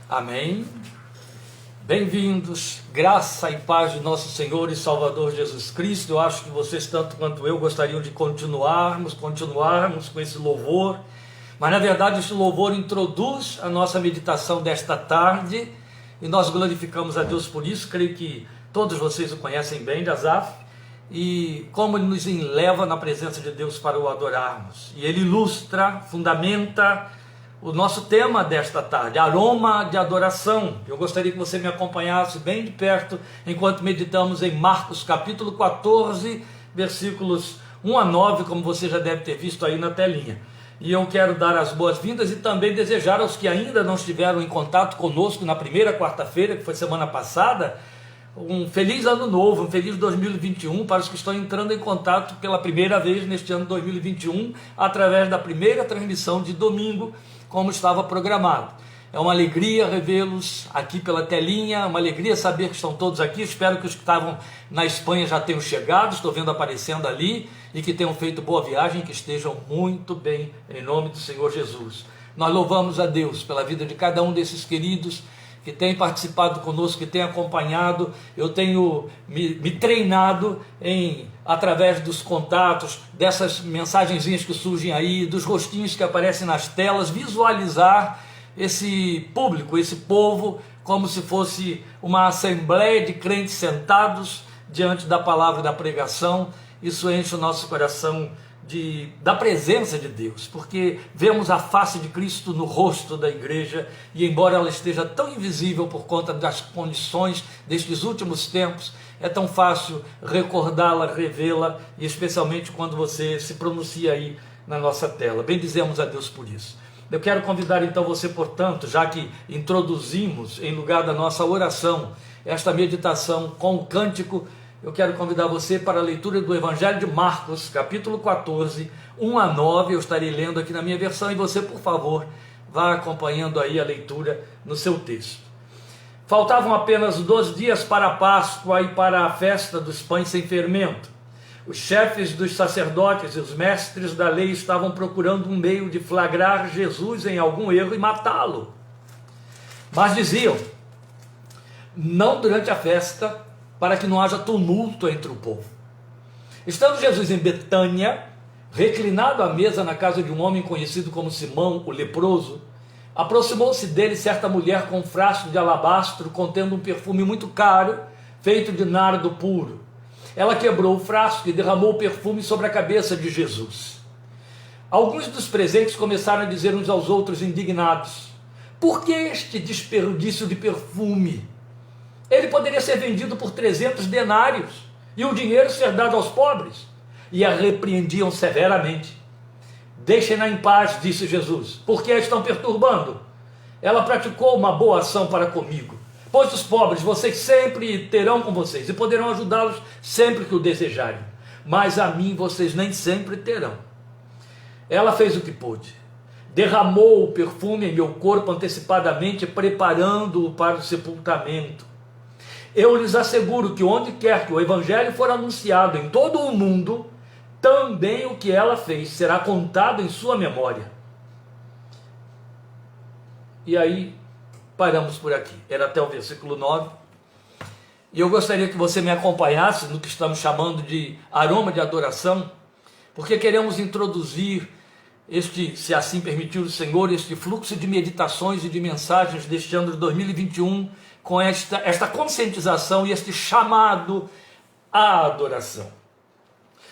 Amém. Bem-vindos, graça e paz de nosso Senhor e Salvador Jesus Cristo. Eu acho que vocês, tanto quanto eu, gostariam de continuarmos com esse louvor, mas na verdade esse louvor introduz a nossa meditação desta tarde e nós glorificamos a Deus por isso. Creio que todos vocês o conhecem bem, de Asaf, e como ele nos enleva na presença de Deus para o adorarmos, e ele ilustra, fundamenta o nosso tema desta tarde, aroma de adoração. Eu gostaria que você me acompanhasse bem de perto enquanto meditamos em Marcos capítulo 14, versículos 1 a 9, como você já deve ter visto aí na telinha. E eu quero dar as boas-vindas e também desejar aos que ainda não estiveram em contato conosco na primeira quarta-feira, que foi semana passada, um feliz ano novo, um feliz 2021 para os que estão entrando em contato pela primeira vez neste ano 2021, através da primeira transmissão de domingo, como estava programado. É uma alegria revê-los aqui pela telinha, uma alegria saber que estão todos aqui. Espero que os que estavam na Espanha já tenham chegado, estou vendo aparecendo ali, e que tenham feito boa viagem, que estejam muito bem, em nome do Senhor Jesus. Nós louvamos a Deus pela vida de cada um desses queridos que tem participado conosco, que tem acompanhado. Eu tenho me treinado através dos contatos, dessas mensagenzinhas que surgem aí, dos rostinhos que aparecem nas telas, visualizar esse público, esse povo, como se fosse uma assembleia de crentes sentados diante da palavra da pregação. Isso enche o nosso coração da presença de Deus, porque vemos a face de Cristo no rosto da igreja, e embora ela esteja tão invisível por conta das condições destes últimos tempos, é tão fácil recordá-la, revê-la, e especialmente quando você se pronuncia aí na nossa tela. Bendizemos a Deus por isso. Eu quero convidar então você, portanto, já que introduzimos em lugar da nossa oração esta meditação com o cântico, eu quero convidar você para a leitura do Evangelho de Marcos, capítulo 14, 1 a 9, eu estarei lendo aqui na minha versão, e você, por favor, vá acompanhando aí a leitura no seu texto. Faltavam apenas 2 dias para a Páscoa e para a festa dos pães sem fermento. Os chefes dos sacerdotes e os mestres da lei estavam procurando um meio de flagrar Jesus em algum erro e matá-lo. Mas diziam: não durante a festa, para que não haja tumulto entre o povo. Estando Jesus em Betânia, reclinado à mesa na casa de um homem conhecido como Simão, o leproso, aproximou-se dele certa mulher com um frasco de alabastro contendo um perfume muito caro, feito de nardo puro. ela quebrou o frasco e derramou o perfume sobre a cabeça de Jesus. Alguns dos presentes começaram a dizer uns aos outros indignados: por que este desperdício de perfume? Ele poderia ser vendido por 300 denários e o dinheiro ser dado aos pobres. E a repreendiam severamente. Deixem-na em paz, disse Jesus, porque a estão perturbando. Ela praticou uma boa ação para comigo, pois os pobres vocês sempre terão com vocês e poderão ajudá-los sempre que o desejarem, mas a mim vocês nem sempre terão. Ela fez o que pôde, derramou o perfume em meu corpo antecipadamente, preparando-o para o sepultamento. Eu lhes asseguro que onde quer que o evangelho for anunciado em todo o mundo, também o que ela fez será contado em sua memória. E aí, paramos por aqui. Era até o versículo 9. E eu gostaria que você me acompanhasse no que estamos chamando de aroma de adoração, porque queremos introduzir este, se assim permitir o Senhor, este fluxo de meditações e de mensagens deste ano de 2021, com esta conscientização e este chamado à adoração.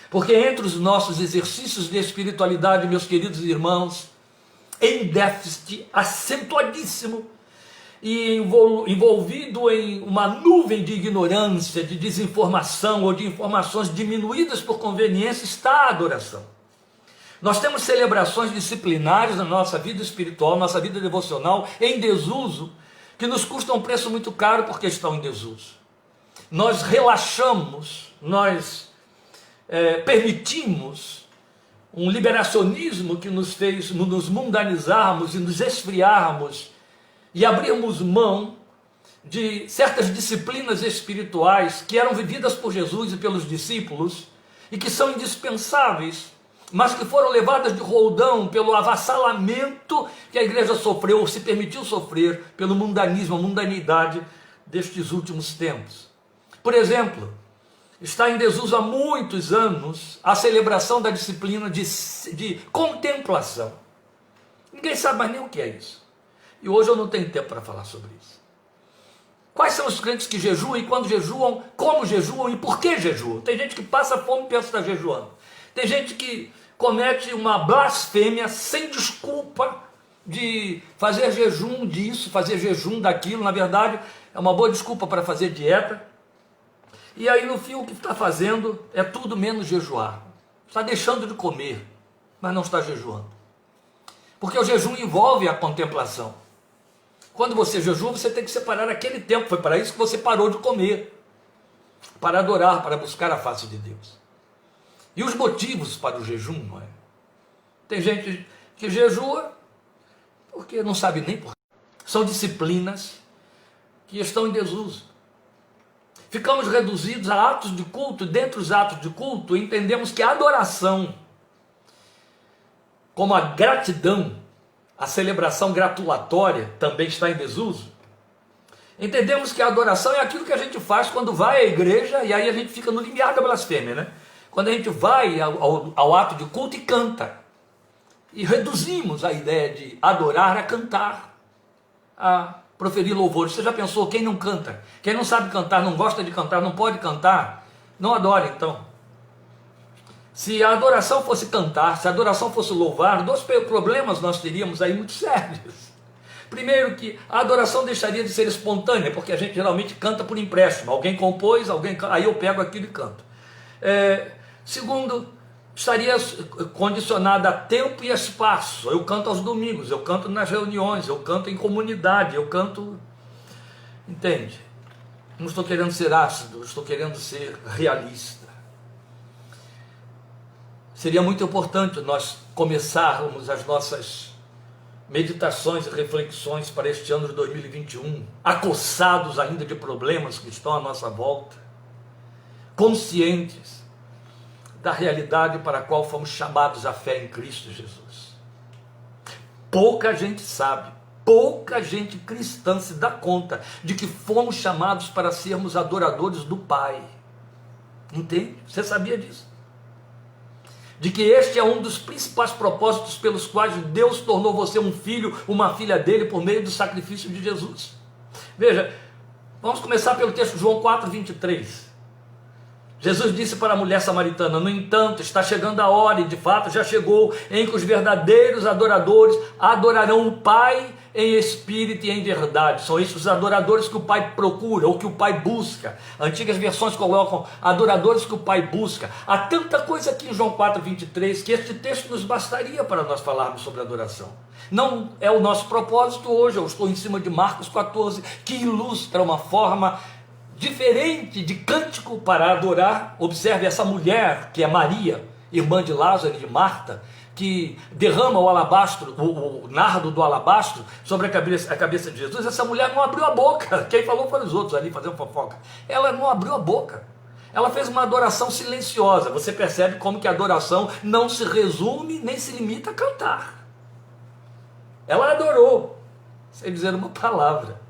Porque entre os nossos exercícios de espiritualidade, meus queridos irmãos, em déficit acentuadíssimo e envolvido em uma nuvem de ignorância, de desinformação ou de informações diminuídas por conveniência, está a adoração. Nós temos celebrações disciplinares na nossa vida espiritual, nossa vida devocional, em desuso, que nos custam um preço muito caro porque estão em desuso. Nós relaxamos, nós permitimos um liberacionismo que nos fez nos mundanizarmos e nos esfriarmos e abrirmos mão de certas disciplinas espirituais que eram vividas por Jesus e pelos discípulos e que são indispensáveis, mas que foram levadas de roldão pelo avassalamento que a igreja sofreu, ou se permitiu sofrer, pelo mundanismo, a mundanidade destes últimos tempos. Por exemplo, está em desuso há muitos anos a celebração da disciplina de contemplação. Ninguém sabe mais nem o que é isso. E hoje eu não tenho tempo para falar sobre isso. Quais são os crentes que jejuam e quando jejuam, como jejuam e por que jejuam? Tem gente que passa fome e pensa que está jejuando. Tem gente que comete uma blasfêmia sem desculpa de fazer jejum disso, fazer jejum daquilo. Na verdade, é uma boa desculpa para fazer dieta. E aí no fim o que está fazendo é tudo menos jejuar. Está deixando de comer, mas não está jejuando. Porque o jejum envolve a contemplação. Quando você jejua, você tem que separar aquele tempo. Foi para isso que você parou de comer. Para adorar, para buscar a face de Deus. E os motivos para o jejum, não é? Tem gente que jejua porque não sabe nem por quê. São disciplinas que estão em desuso. Ficamos reduzidos a atos de culto. Dentre os atos de culto, entendemos que a adoração, como a gratidão, a celebração gratulatória, também está em desuso. Entendemos que a adoração é aquilo que a gente faz quando vai à igreja, e aí a gente fica no limiar da blasfêmia, né? Quando a gente vai ao ato de culto e canta. E reduzimos a ideia de adorar a cantar, a proferir louvores. Você já pensou, quem não canta? Quem não sabe cantar, não gosta de cantar, não pode cantar, não adora então. Se a adoração fosse cantar, se a adoração fosse louvar, dois problemas nós teríamos aí muito sérios. Primeiro, que a adoração deixaria de ser espontânea, porque a gente geralmente canta por empréstimo. Alguém compôs, aí eu pego aquilo e canto. Segundo, estaria condicionada a tempo e espaço. Eu canto aos domingos, eu canto nas reuniões, eu canto em comunidade, eu canto... Entende? Não estou querendo ser ácido, estou querendo ser realista. Seria muito importante nós começarmos as nossas meditações e reflexões para este ano de 2021, acossados ainda de problemas que estão à nossa volta, conscientes da realidade para a qual fomos chamados à fé em Cristo Jesus. Pouca gente sabe, pouca gente cristã se dá conta de que fomos chamados para sermos adoradores do Pai. Entende? Você sabia disso? De que este é um dos principais propósitos pelos quais Deus tornou você um filho, uma filha dele, por meio do sacrifício de Jesus. Veja, vamos começar pelo texto de João 4:23. Jesus disse para a mulher samaritana: no entanto, está chegando a hora, e de fato já chegou, em que os verdadeiros adoradores adorarão o Pai em espírito e em verdade. São esses os adoradores que o Pai procura, ou que o Pai busca. Antigas versões colocam adoradores que o Pai busca. Há tanta coisa aqui em João 4:23 que este texto nos bastaria para nós falarmos sobre adoração. Não é o nosso propósito hoje. Eu estou em cima de Marcos 14, que ilustra uma forma diferente de cântico para adorar. Observe essa mulher, que é Maria, irmã de Lázaro e de Marta, que derrama o alabastro, o nardo do alabastro sobre a cabeça de Jesus. Essa mulher não abriu a boca. Quem falou foram os outros ali fazendo fofoca. Ela não abriu a boca. Ela fez uma adoração silenciosa. Você percebe como que a adoração não se resume nem se limita a cantar. Ela adorou sem dizer uma palavra.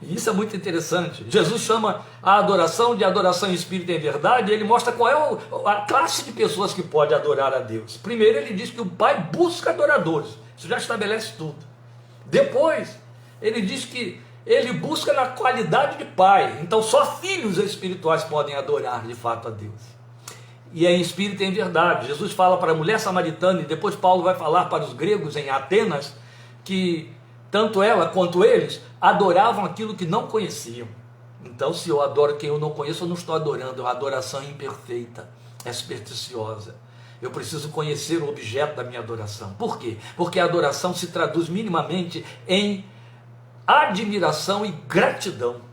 E isso é muito interessante. Jesus chama a adoração de adoração em espírito e em verdade. E ele mostra qual é a classe de pessoas que pode adorar a Deus. Primeiro ele diz que o Pai busca adoradores. Isso já estabelece tudo. Depois ele diz que ele busca na qualidade de Pai. Então só filhos espirituais podem adorar de fato a Deus. E é em espírito e em verdade. Jesus fala para a mulher samaritana, e depois Paulo vai falar para os gregos em Atenas, que tanto ela quanto eles adoravam aquilo que não conheciam. Então, se eu adoro quem eu não conheço, eu não estou adorando. É uma adoração imperfeita, é supersticiosa. Eu preciso conhecer o objeto da minha adoração. Por quê? Porque a adoração se traduz minimamente em admiração e gratidão.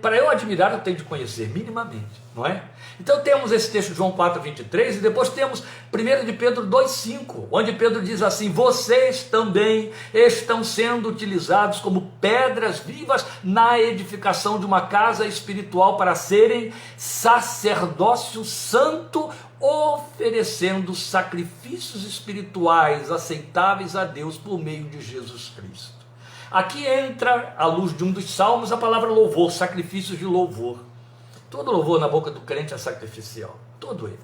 Para eu admirar, eu tenho de conhecer minimamente, não é? Então temos esse texto de João 4:23, e depois temos 1 de Pedro 2:5, onde Pedro diz assim: vocês também estão sendo utilizados como pedras vivas na edificação de uma casa espiritual para serem sacerdócio santo, oferecendo sacrifícios espirituais aceitáveis a Deus por meio de Jesus Cristo. Aqui entra, à luz de um dos salmos, a palavra louvor, sacrifícios de louvor. Todo louvor na boca do crente é sacrificial, todo ele.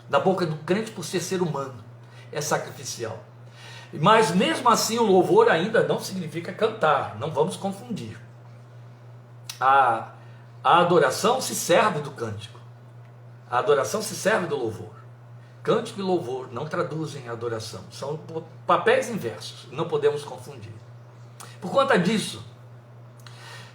Na boca do crente, por ser humano, é sacrificial. Mas mesmo assim o louvor ainda não significa cantar, não vamos confundir. A adoração se serve do cântico, a adoração se serve do louvor. Cântico e louvor não traduzem a adoração, são papéis inversos, não podemos confundir. Por conta disso,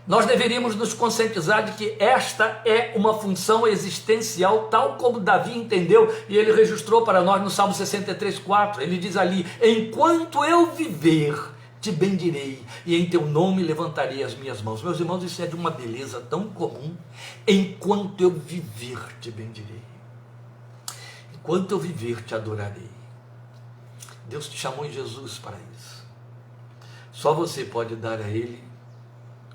nós deveríamos nos conscientizar de que esta é uma função existencial, tal como Davi entendeu, e ele registrou para nós no Salmo 63:4. Ele diz ali: enquanto eu viver, te bendirei, e em teu nome levantarei as minhas mãos. Meus irmãos, isso é de uma beleza tão comum. Enquanto eu viver, te bendirei. Enquanto eu viver, te adorarei. Deus te chamou em Jesus para isso. Só você pode dar a Ele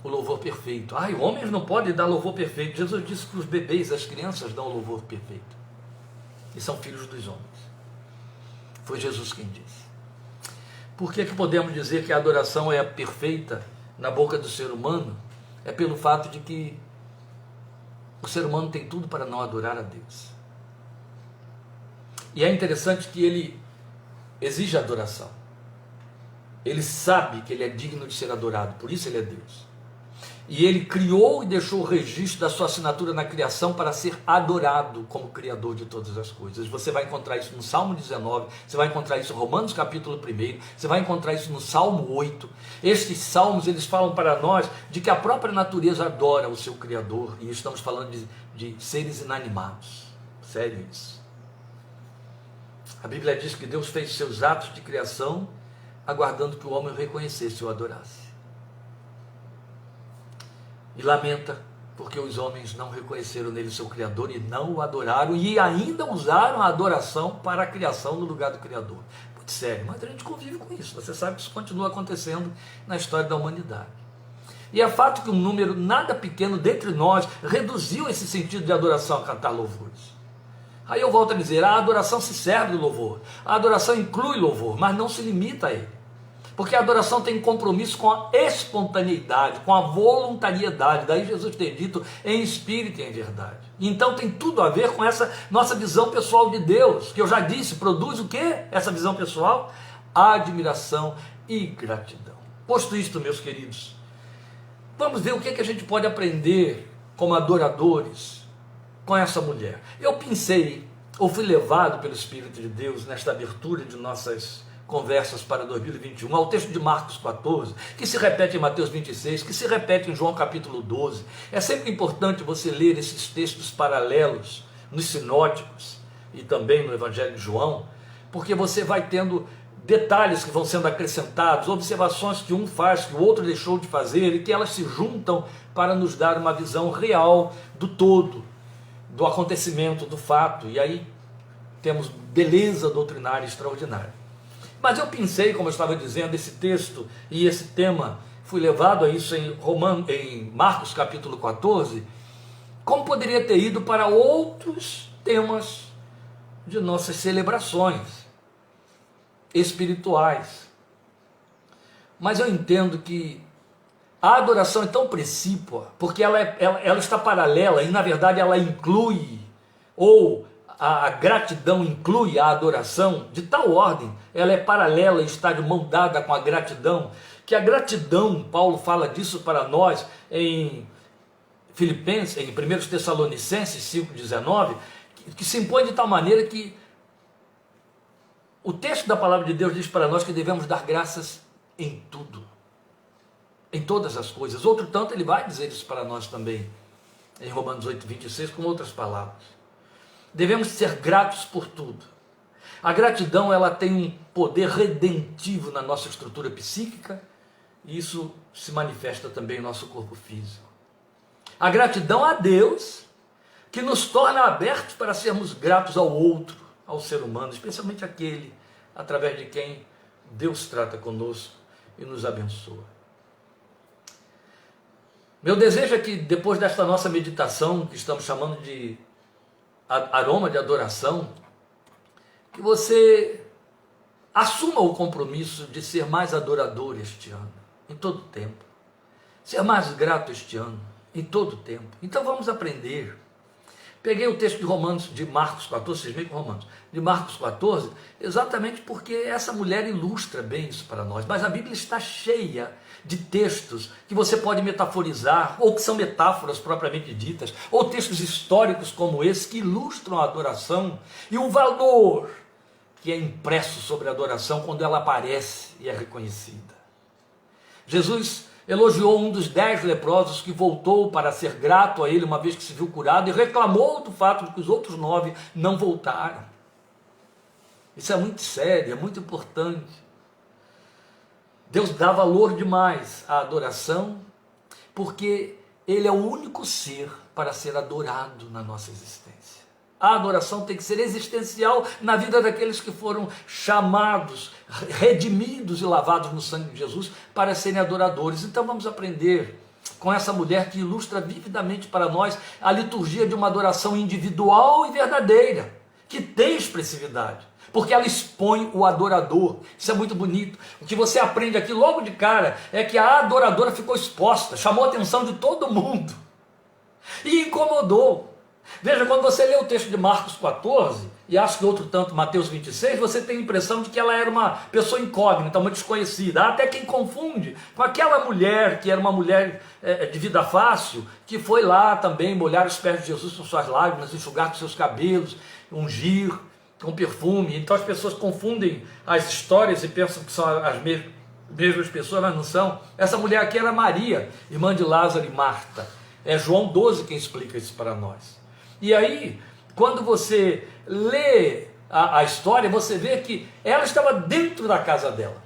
o louvor perfeito. Homens não podem dar louvor perfeito. Jesus disse que os bebês, as crianças dão o louvor perfeito. E são filhos dos homens. Foi Jesus quem disse. Por que podemos dizer que a adoração é perfeita na boca do ser humano? É pelo fato de que o ser humano tem tudo para não adorar a Deus. E é interessante que ele exige adoração. Ele sabe que ele é digno de ser adorado, por isso ele é Deus. E ele criou e deixou o registro da sua assinatura na criação para ser adorado como Criador de todas as coisas. Você vai encontrar isso no Salmo 19, você vai encontrar isso no Romanos capítulo 1, você vai encontrar isso no Salmo 8. Estes salmos, eles falam para nós de que a própria natureza adora o seu Criador, e estamos falando de seres inanimados. Sério isso. A Bíblia diz que Deus fez seus atos de criação aguardando que o homem o reconhecesse e o adorasse. E lamenta porque os homens não reconheceram nele o seu Criador e não o adoraram, e ainda usaram a adoração para a criação no lugar do Criador. Muito sério, mas a gente convive com isso. Você sabe que isso continua acontecendo na história da humanidade. E é fato que um número nada pequeno dentre nós reduziu esse sentido de adoração a cantar louvores. Aí eu volto a dizer, a adoração se serve do louvor. A adoração inclui louvor, mas não se limita a ele. Porque a adoração tem compromisso com a espontaneidade, com a voluntariedade. Daí Jesus tem dito em espírito e em verdade. Então tem tudo a ver com essa nossa visão pessoal de Deus, que eu já disse, produz o quê? Essa visão pessoal? Admiração e gratidão. Posto isto, meus queridos, vamos ver o que a gente pode aprender como adoradores com essa mulher. Eu pensei, ou fui levado pelo Espírito de Deus nesta abertura de nossas conversas para 2021, ao texto de Marcos 14, que se repete em Mateus 26, que se repete em João capítulo 12. É sempre importante você ler esses textos paralelos nos sinóticos e também no Evangelho de João, porque você vai tendo detalhes que vão sendo acrescentados, observações que um faz, que o outro deixou de fazer, e que elas se juntam para nos dar uma visão real do todo, do acontecimento, do fato, e aí temos beleza doutrinária extraordinária. Mas eu pensei, como eu estava dizendo, esse texto e esse tema, fui levado a isso em Marcos capítulo 14, como poderia ter ido para outros temas de nossas celebrações espirituais. Mas eu entendo que a adoração é tão precípua, porque ela está paralela e na verdade ela inclui, ou a gratidão inclui a adoração, de tal ordem, ela é paralela e está de mão dada com a gratidão, que a gratidão, Paulo fala disso para nós em Filipenses, em 1 Tessalonicenses 5,19, que se impõe de tal maneira que o texto da palavra de Deus diz para nós que devemos dar graças em tudo, em todas as coisas. Outro tanto, ele vai dizer isso para nós também, em Romanos 8,26, com outras palavras. Devemos ser gratos por tudo. A gratidão, ela tem um poder redentivo na nossa estrutura psíquica, e isso se manifesta também no nosso corpo físico. A gratidão a Deus, que nos torna abertos para sermos gratos ao outro, ao ser humano, especialmente aquele através de quem Deus trata conosco e nos abençoa. Meu desejo é que depois desta nossa meditação, que estamos chamando de aroma de adoração, que você assuma o compromisso de ser mais adorador este ano, em todo tempo, ser mais grato este ano, em todo tempo. Então vamos aprender. Peguei o texto de Marcos 14, vocês veem com Romanos, de Marcos 14, exatamente porque essa mulher ilustra bem isso para nós. Mas a Bíblia está cheia de textos que você pode metaforizar, ou que são metáforas propriamente ditas, ou textos históricos como esse, que ilustram a adoração e o valor que é impresso sobre a adoração quando ela aparece e é reconhecida. Jesus elogiou um dos 10 leprosos que voltou para ser grato a ele uma vez que se viu curado, e reclamou do fato de que os outros 9 não voltaram. Isso é muito sério, é muito importante. Deus dá valor demais à adoração, porque Ele é o único ser para ser adorado na nossa existência. A adoração tem que ser existencial na vida daqueles que foram chamados, redimidos e lavados no sangue de Jesus para serem adoradores. Então vamos aprender com essa mulher que ilustra vividamente para nós a liturgia de uma adoração individual e verdadeira, que tem expressividade, porque ela expõe o adorador. Isso é muito bonito. O que você aprende aqui logo de cara é que a adoradora ficou exposta, chamou a atenção de todo mundo e incomodou. Veja, quando você lê o texto de Marcos 14, e acho que outro tanto Mateus 26, você tem a impressão de que ela era uma pessoa incógnita, uma desconhecida. Há até quem confunde com aquela mulher, que era uma mulher de vida fácil, que foi lá também molhar os pés de Jesus com suas lágrimas, enxugar com seus cabelos, ungir com perfume. Então as pessoas confundem as histórias e pensam que são as mesmas pessoas, mas não são. Essa mulher aqui era Maria, irmã de Lázaro e Marta. É João 12 quem explica isso para nós. E aí, quando você lê a história, você vê que ela estava dentro da casa dela.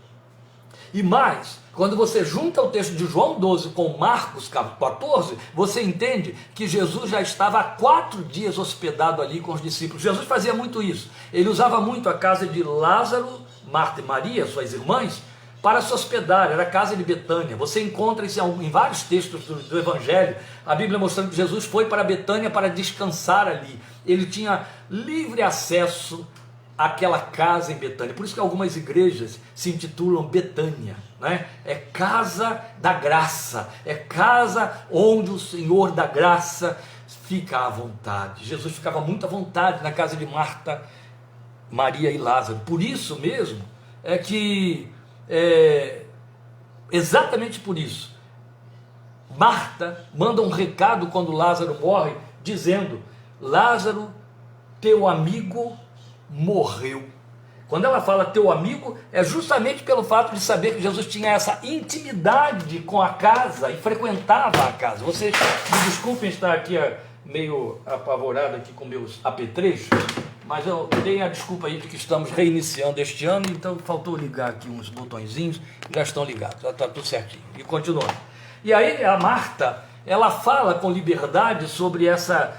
E mais, quando você junta o texto de João 12 com Marcos 14, você entende que Jesus já estava há 4 dias hospedado ali com os discípulos. Jesus fazia muito isso. Ele usava muito a casa de Lázaro, Marta e Maria, suas irmãs, para se hospedar. Era a casa de Betânia. Você encontra isso em vários textos do Evangelho, a Bíblia mostrando que Jesus foi para Betânia para descansar ali. Ele tinha livre acesso àquela casa em Betânia. Por isso que algumas igrejas se intitulam Betânia, né? É casa da graça, é casa onde o Senhor da graça fica à vontade. Jesus ficava muito à vontade na casa de Marta, Maria e Lázaro. Por isso mesmo é que exatamente por isso Marta manda um recado quando Lázaro morre, dizendo: Lázaro, teu amigo, morreu. Quando ela fala teu amigo, é justamente pelo fato de saber que Jesus tinha essa intimidade com a casa e frequentava a casa. Vocês me desculpem estar aqui meio apavorado aqui com meus apetrechos, mas eu dei a desculpa aí de que estamos reiniciando este ano, então faltou ligar aqui uns botõezinhos, já estão ligados, já está tudo certinho. E continuando. E aí a Marta, ela fala com liberdade sobre essa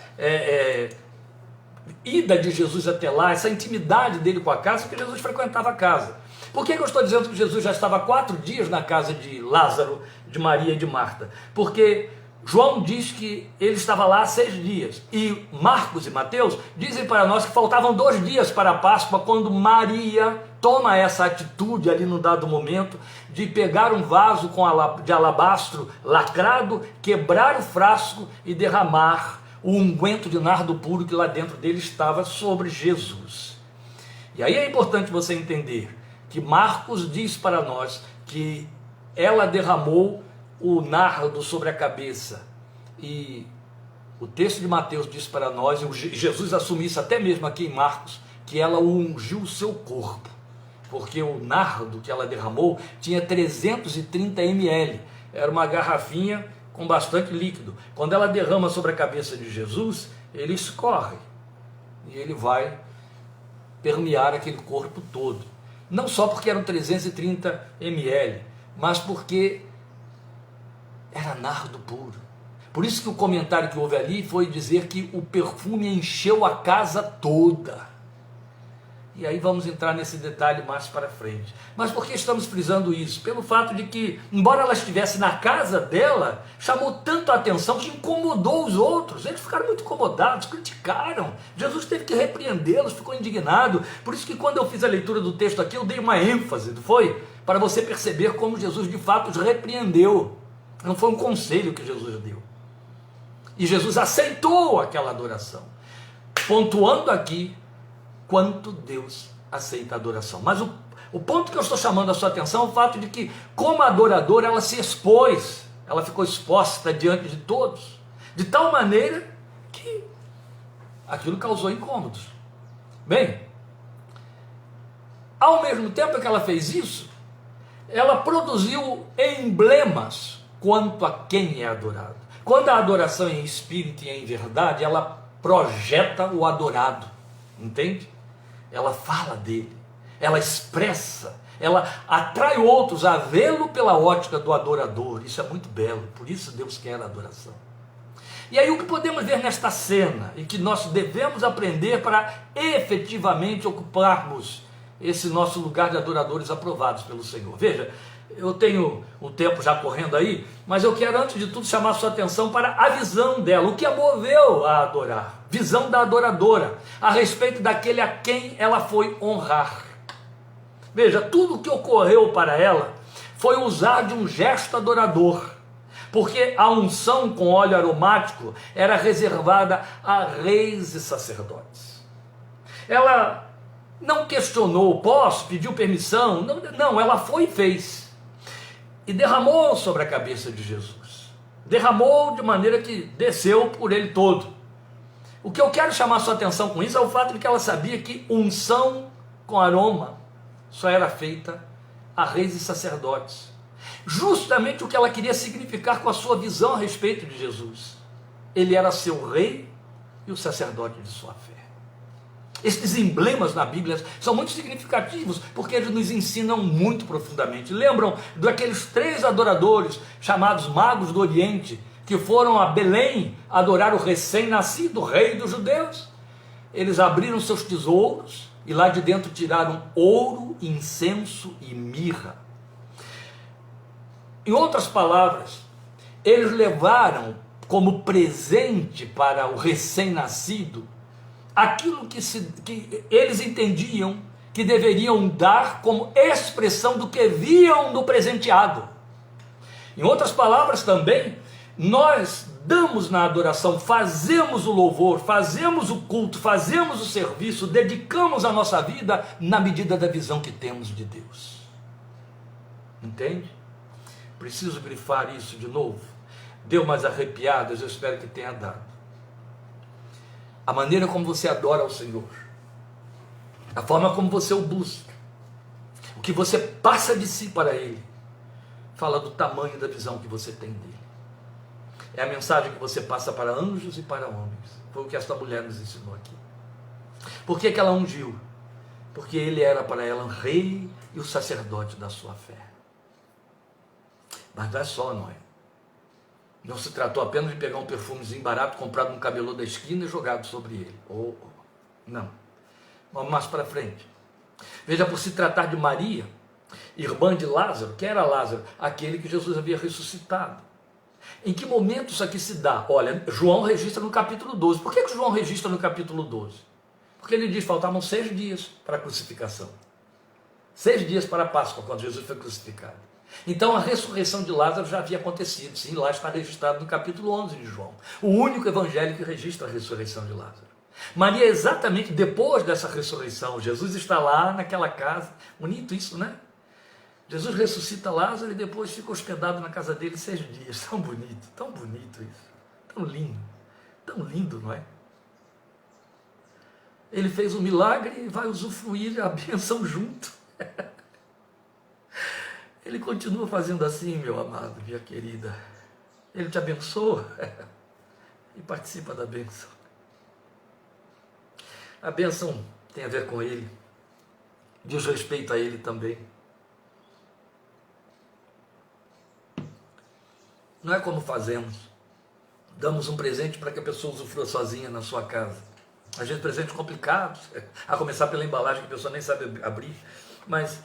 ida de Jesus até lá, essa intimidade dele com a casa, porque Jesus frequentava a casa. Por que eu estou dizendo que Jesus já estava 4 dias na casa de Lázaro, de Maria e de Marta? Porque João diz que ele estava lá 6 dias, e Marcos e Mateus dizem para nós que faltavam 2 dias para a Páscoa, quando Maria toma essa atitude ali no dado momento, de pegar um vaso de alabastro lacrado, quebrar o frasco e derramar o unguento de nardo puro que lá dentro dele estava sobre Jesus. E aí é importante você entender que Marcos diz para nós que ela derramou o nardo sobre a cabeça, e o texto de Mateus diz para nós, e Jesus assume isso até mesmo aqui em Marcos, que ela ungiu o seu corpo, porque o nardo que ela derramou tinha 330 ml, era uma garrafinha com bastante líquido. Quando ela derrama sobre a cabeça de Jesus, ele escorre, e ele vai permear aquele corpo todo, não só porque eram 330 ml, mas porque era nardo puro. Por isso que o comentário que houve ali foi dizer que o perfume encheu a casa toda. E aí vamos entrar nesse detalhe mais para frente. Mas por que estamos frisando isso? Pelo fato de que, embora ela estivesse na casa dela, chamou tanto a atenção que incomodou os outros. Eles ficaram muito incomodados, criticaram. Jesus teve que repreendê-los, ficou indignado. Por isso que quando eu fiz a leitura do texto aqui, eu dei uma ênfase, não foi? Para você perceber como Jesus de fato os repreendeu. Não foi um conselho que Jesus deu. E Jesus aceitou aquela adoração, pontuando aqui quanto Deus aceita a adoração. Mas o ponto que eu estou chamando a sua atenção é o fato de que, como adoradora, ela se expôs, ela ficou exposta diante de todos, de tal maneira que aquilo causou incômodos. Bem, ao mesmo tempo que ela fez isso, ela produziu emblemas quanto a quem é adorado. Quando a adoração é em espírito e em verdade, ela projeta o adorado, entende? Ela fala dele, ela expressa, ela atrai outros a vê-lo pela ótica do adorador. Isso é muito belo, por isso Deus quer a adoração. E aí o que podemos ver nesta cena, e que nós devemos aprender para efetivamente ocuparmos esse nosso lugar de adoradores aprovados pelo Senhor. Veja, eu tenho um tempo já correndo aí, mas eu quero antes de tudo chamar a sua atenção para a visão dela, o que a moveu a adorar, visão da adoradora, a respeito daquele a quem ela foi honrar. Veja, tudo o que ocorreu para ela foi usar de um gesto adorador, porque a unção com óleo aromático era reservada a reis e sacerdotes. Ela não questionou, posso, pediu permissão, não, ela foi e fez. E derramou sobre a cabeça de Jesus. Derramou de maneira que desceu por ele todo. O que eu quero chamar a sua atenção com isso é o fato de que ela sabia que unção com aroma só era feita a reis e sacerdotes. Justamente o que ela queria significar com a sua visão a respeito de Jesus. Ele era seu rei e o sacerdote de sua fé. Esses emblemas na Bíblia são muito significativos, porque eles nos ensinam muito profundamente. Lembram daqueles 3 adoradores, chamados magos do Oriente, que foram a Belém adorar o recém-nascido rei dos judeus? Eles abriram seus tesouros e lá de dentro tiraram ouro, incenso e mirra. Em outras palavras, eles levaram como presente para o recém-nascido aquilo que eles entendiam que deveriam dar como expressão do que viam no presenteado. Em outras palavras também, nós damos na adoração, fazemos o louvor, fazemos o culto, fazemos o serviço, dedicamos a nossa vida na medida da visão que temos de Deus. Entende? Preciso grifar isso de novo. Deu umas arrepiadas, eu espero que tenha dado. a maneira como você adora ao Senhor, a forma como você o busca, o que você passa de si para Ele, fala do tamanho da visão que você tem dele. É a mensagem que você passa para anjos e para homens. Foi o que esta mulher nos ensinou aqui. Por que ela ungiu? Porque ele era para ela o rei e o sacerdote da sua fé. Mas não é só, não é? Não se tratou apenas de pegar um perfumezinho barato comprado no camelô da esquina e jogado sobre ele. Não. Vamos mais para frente. Veja, por se tratar de Maria, irmã de Lázaro. Quem era Lázaro? Aquele que Jesus havia ressuscitado. Em que momento isso aqui se dá? Olha, João registra no capítulo 12. Por que João registra no capítulo 12? Porque ele diz que faltavam 6 dias para a crucificação. 6 dias para a Páscoa, quando Jesus foi crucificado. Então a ressurreição de Lázaro já havia acontecido. Sim, lá está registrado no capítulo 11 de João. O único evangelho que registra a ressurreição de Lázaro. Maria, exatamente depois dessa ressurreição, Jesus está lá naquela casa. Bonito isso, né? Jesus ressuscita Lázaro e depois fica hospedado na casa dele 6 dias. Tão bonito isso. Tão lindo, não é? Ele fez um milagre e vai usufruir a bênção junto. Ele continua fazendo assim, meu amado, minha querida. Ele te abençoa e participa da bênção. A bênção tem a ver com ele, diz respeito a ele também. Não é como fazemos. Damos um presente para que a pessoa usufrua sozinha na sua casa. Às vezes presentes complicados, a começar pela embalagem que a pessoa nem sabe abrir. Mas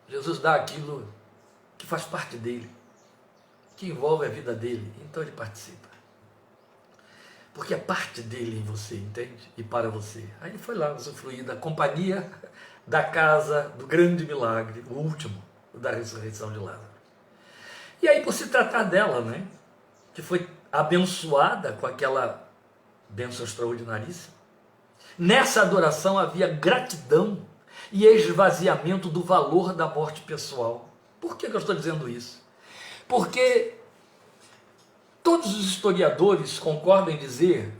Jesus dá aquilo que faz parte dele, que envolve a vida dele. Então ele participa. Porque é parte dele em você, entende? E para você. Aí ele foi lá usufruir da companhia da casa do grande milagre, o último, da ressurreição de Lázaro. E aí, por se tratar dela, né, que foi abençoada com aquela bênção extraordinaríssima, nessa adoração havia gratidão e esvaziamento do valor da morte pessoal. Por que eu estou dizendo isso? Porque todos os historiadores concordam em dizer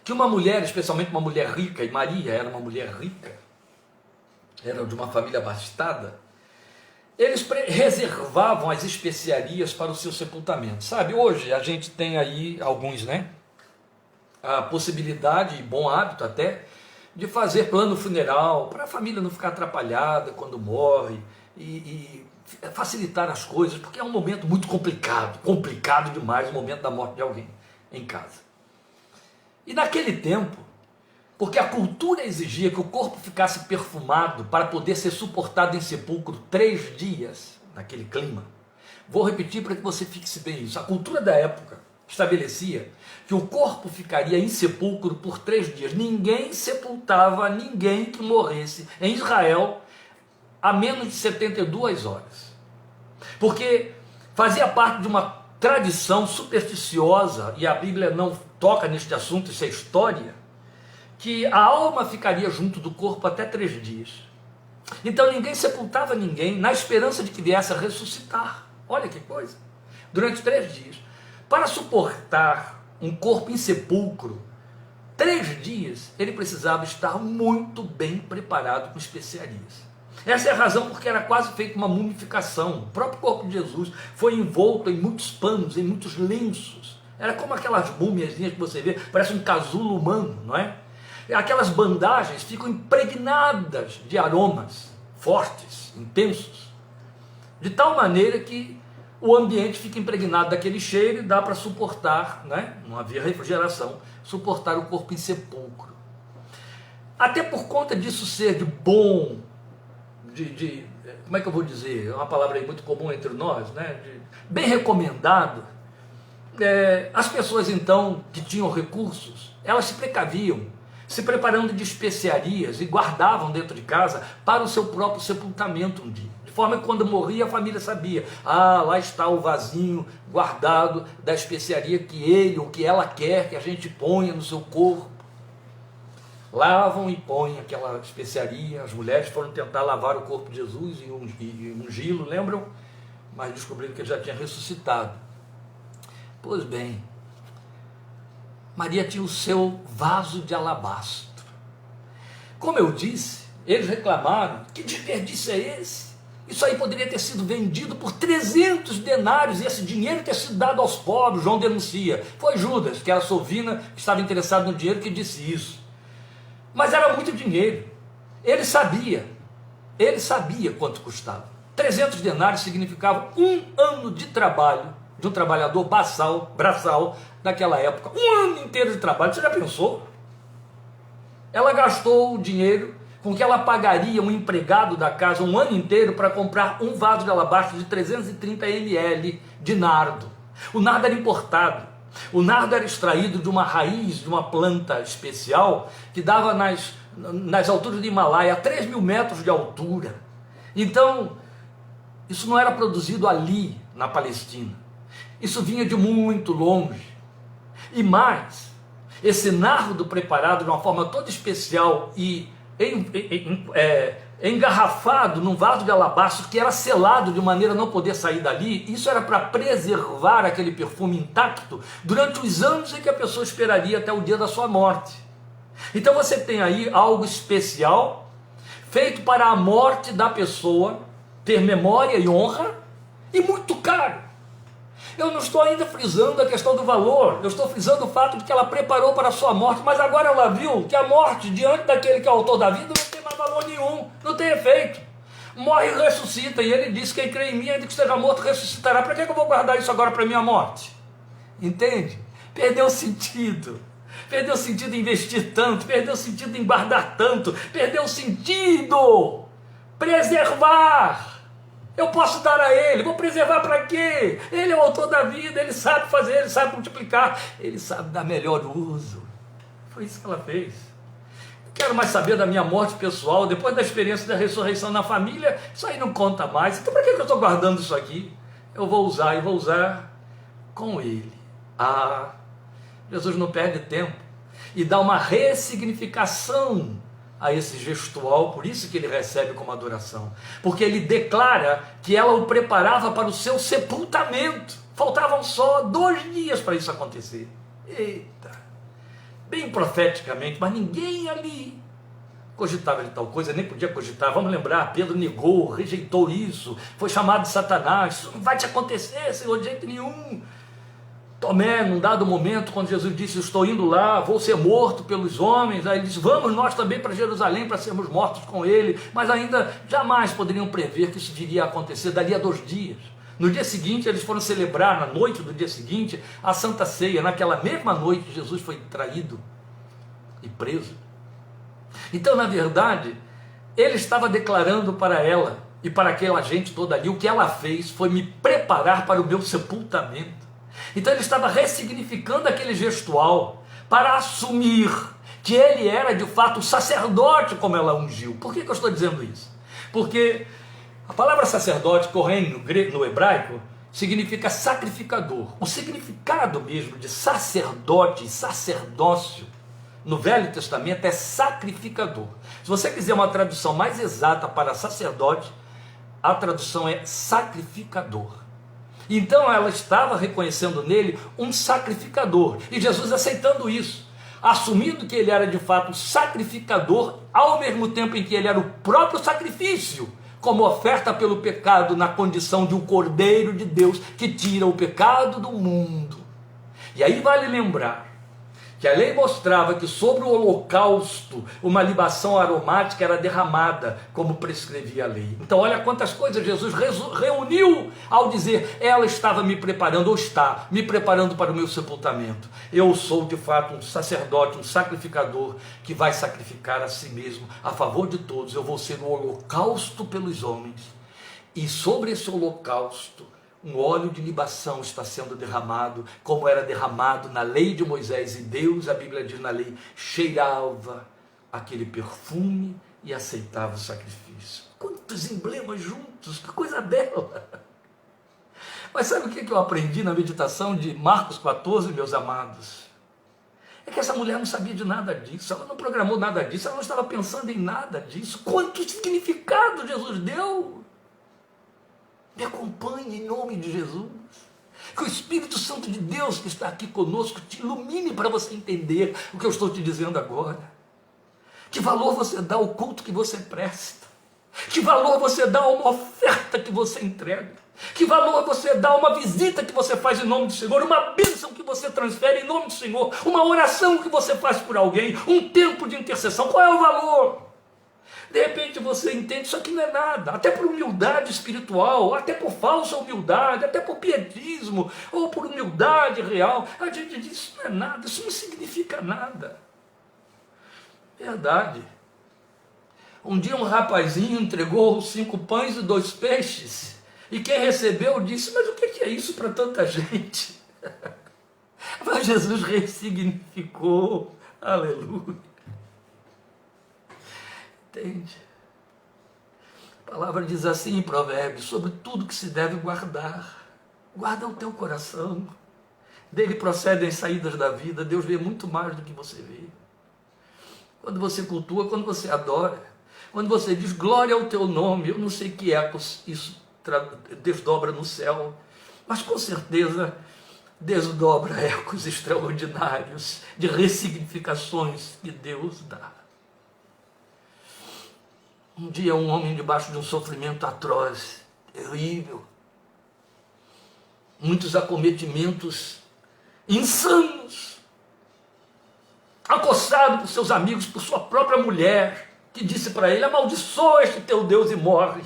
que uma mulher, especialmente uma mulher rica, e Maria era uma mulher rica, era de uma família abastada, eles reservavam as especiarias para o seu sepultamento. Sabe, hoje a gente tem aí alguns, né, a possibilidade, e bom hábito até, de fazer plano funeral, para a família não ficar atrapalhada quando morre, e facilitar as coisas, porque é um momento muito complicado demais, o momento da morte de alguém em casa. E naquele tempo, porque a cultura exigia que o corpo ficasse perfumado para poder ser suportado em sepulcro 3 dias, naquele clima. Vou repetir para que você fixe bem isso. A cultura da época estabelecia que o corpo ficaria em sepulcro por 3 dias. Ninguém sepultava ninguém que morresse em Israel a menos de 72 horas. Porque fazia parte de uma tradição supersticiosa, e a Bíblia não toca neste assunto, isso é história, que a alma ficaria junto do corpo até 3 dias. Então ninguém sepultava ninguém na esperança de que viesse a ressuscitar. Olha que coisa. Durante 3 dias. Para suportar um corpo em sepulcro, 3 dias, ele precisava estar muito bem preparado com especiarias. Essa é a razão porque era quase feita uma mumificação. O próprio corpo de Jesus foi envolto em muitos panos, em muitos lenços. Era como aquelas múmias que você vê, parece um casulo humano, não é? Aquelas bandagens ficam impregnadas de aromas fortes, intensos, de tal maneira que o ambiente fica impregnado daquele cheiro e dá para suportar, né? Não havia refrigeração, suportar o corpo em sepulcro. Até por conta disso ser de bom, como é que eu vou dizer? É uma palavra aí muito comum entre nós, né? Bem recomendado. As pessoas então que tinham recursos, elas se precaviam, se preparando de especiarias e guardavam dentro de casa para o seu próprio sepultamento um dia. De forma que quando morria a família sabia, lá está o vasinho guardado da especiaria que ele ou que ela quer que a gente ponha no seu corpo. Lavam e põem aquela especiaria. As mulheres foram tentar lavar o corpo de Jesus e ungí-lo, lembram? Mas descobriram que ele já tinha ressuscitado. Pois bem, Maria tinha o seu vaso de alabastro. Como eu disse, eles reclamaram: que desperdício é esse? Isso aí poderia ter sido vendido por 300 denários e esse dinheiro ter sido dado aos pobres. João denuncia. Foi Judas, que era sovina, que estava interessado no dinheiro, que disse isso. Mas era muito dinheiro. Ele sabia quanto custava. 300 denários significavam um ano de trabalho de um trabalhador braçal daquela época. Um ano inteiro de trabalho. Você já pensou? Ela gastou o dinheiro com que ela pagaria um empregado da casa um ano inteiro para comprar um vaso de alabastro de 330 ml de nardo. O nardo era importado. O nardo era extraído de uma raiz de uma planta especial que dava nas alturas do Himalaia, a 3.000 metros de altura. Então, isso não era produzido ali na Palestina. Isso vinha de muito longe. E mais, esse nardo preparado de uma forma toda especial e engarrafado num vaso de alabastro que era selado de maneira a não poder sair dali, isso era para preservar aquele perfume intacto durante os anos em que a pessoa esperaria até o dia da sua morte. Então você tem aí algo especial, feito para a morte da pessoa, ter memória e honra, e muito caro. Eu não estou ainda frisando a questão do valor, eu estou frisando o fato de que ela preparou para a sua morte, mas agora ela viu que a morte, diante daquele que é o autor da vida, não tem mais valor nenhum, não tem efeito. Morre e ressuscita, e ele diz: quem crê em mim, ainda que esteja morto, ressuscitará. Para que eu vou guardar isso agora para a minha morte? Entende? Perdeu o sentido. Perdeu o sentido em investir tanto, perdeu o sentido em guardar tanto, perdeu o sentido. Preservar. Eu posso dar a ele, vou preservar para quê? Ele é o autor da vida, ele sabe fazer, ele sabe multiplicar, ele sabe dar melhor uso. Foi isso que ela fez. Não quero mais saber da minha morte pessoal, depois da experiência da ressurreição na família, isso aí não conta mais. Então para que eu estou guardando isso aqui? Eu vou usar e vou usar com ele. Jesus não perde tempo e dá uma ressignificação a esse gestual, por isso que ele recebe como adoração, porque ele declara que ela o preparava para o seu sepultamento. Faltavam só 2 dias para isso acontecer. Eita, bem profeticamente, mas ninguém ali cogitava de tal coisa, nem podia cogitar. Vamos lembrar, Pedro negou, rejeitou isso, foi chamado de Satanás. Isso não vai te acontecer, Senhor, de jeito nenhum. Tomé, num dado momento, quando Jesus disse: estou indo lá, vou ser morto pelos homens, aí ele disse: vamos nós também para Jerusalém para sermos mortos com ele. Mas ainda jamais poderiam prever que isso viria a acontecer dali a 2 dias. No dia seguinte, eles foram celebrar, na noite do dia seguinte, a Santa Ceia. Naquela mesma noite, Jesus foi traído e preso. Então, na verdade, ele estava declarando para ela e para aquela gente toda ali: o que ela fez foi me preparar para o meu sepultamento. Então ele estava ressignificando aquele gestual para assumir que ele era de fato o sacerdote como ela ungiu. Por que eu estou dizendo isso? Porque a palavra sacerdote, kohen no hebraico, significa sacrificador. O significado mesmo de sacerdote e sacerdócio no Velho Testamento é sacrificador. Se você quiser uma tradução mais exata para sacerdote, a tradução é sacrificador. Então ela estava reconhecendo nele um sacrificador, e Jesus aceitando isso, assumindo que ele era de fato sacrificador, ao mesmo tempo em que ele era o próprio sacrifício, como oferta pelo pecado, na condição de um Cordeiro de Deus que tira o pecado do mundo. E aí vale lembrar que a lei mostrava que sobre o holocausto uma libação aromática era derramada, como prescrevia a lei. Então olha quantas coisas Jesus reuniu ao dizer: ela estava me preparando, ou está me preparando para o meu sepultamento. Eu sou de fato um sacerdote, um sacrificador, que vai sacrificar a si mesmo a favor de todos. Eu vou ser o holocausto pelos homens, e sobre esse holocausto um óleo de libação está sendo derramado, como era derramado na lei de Moisés. E Deus, a Bíblia diz na lei, cheirava aquele perfume e aceitava o sacrifício. Quantos emblemas juntos, que coisa bela! Mas sabe o que eu aprendi na meditação de Marcos 14, meus amados? É que essa mulher não sabia de nada disso, ela não programou nada disso, ela não estava pensando em nada disso. Quanto significado Jesus deu! Me acompanhe em nome de Jesus. Que o Espírito Santo de Deus que está aqui conosco te ilumine para você entender o que eu estou te dizendo agora. Que valor você dá ao culto que você presta? Que valor você dá a uma oferta que você entrega? Que valor você dá a uma visita que você faz em nome do Senhor? Uma bênção que você transfere em nome do Senhor? Uma oração que você faz por alguém? Um tempo de intercessão? Qual é o valor? De repente você entende, isso aqui não é nada, até por humildade espiritual, até por falsa humildade, até por pietismo, ou por humildade real, a gente diz, isso não é nada, isso não significa nada. Verdade. Um dia um rapazinho entregou 5 pães e 2 peixes, e quem recebeu disse, mas o que é isso para tanta gente? Mas Jesus ressignificou, aleluia. Entende? A palavra diz assim em Provérbios, sobre tudo que se deve guardar, guarda o teu coração, dele procedem saídas da vida. Deus vê muito mais do que você vê. Quando você cultua, quando você adora, quando você diz glória ao teu nome, eu não sei que ecos isso desdobra no céu, mas com certeza desdobra ecos extraordinários de ressignificações que Deus dá. Um dia um homem debaixo de um sofrimento atroz, terrível, muitos acometimentos insanos, acossado por seus amigos, por sua própria mulher, que disse para ele, amaldiçoa este teu Deus e morre.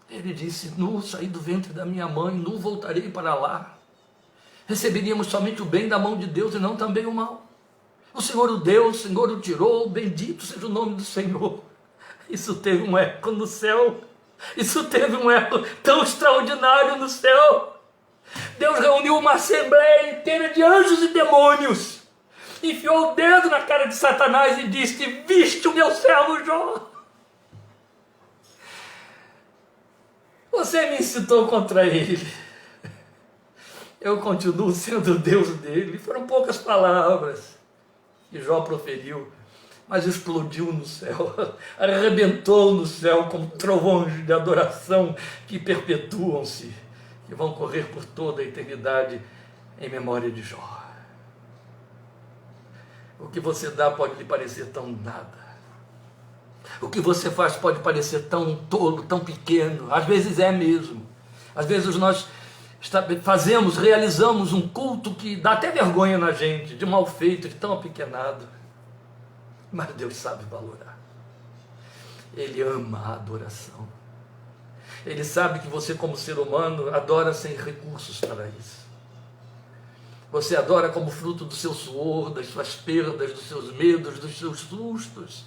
Ele disse, nu saí do ventre da minha mãe, nu voltarei para lá. Receberíamos somente o bem da mão de Deus e não também o mal. O Senhor o deu, o Senhor o tirou, bendito seja o nome do Senhor. Isso teve um eco no céu, isso teve um eco tão extraordinário no céu. Deus reuniu uma assembleia inteira de anjos e demônios, enfiou o dedo na cara de Satanás e disse, viste o meu servo Jó? Você me incitou contra ele, eu continuo sendo o Deus dele. Foram poucas palavras que Jó proferiu, mas explodiu no céu, arrebentou no céu como trovões de adoração que perpetuam-se, que vão correr por toda a eternidade em memória de Jó. O que você dá pode lhe parecer tão nada. O que você faz pode parecer tão tolo, tão pequeno. Às vezes é mesmo. Às vezes nós realizamos um culto que dá até vergonha na gente, de mal feito, de tão apequenado. Mas Deus sabe valorar. Ele ama a adoração. Ele sabe que você, como ser humano, adora sem recursos para isso. Você adora como fruto do seu suor, das suas perdas, dos seus medos, dos seus sustos.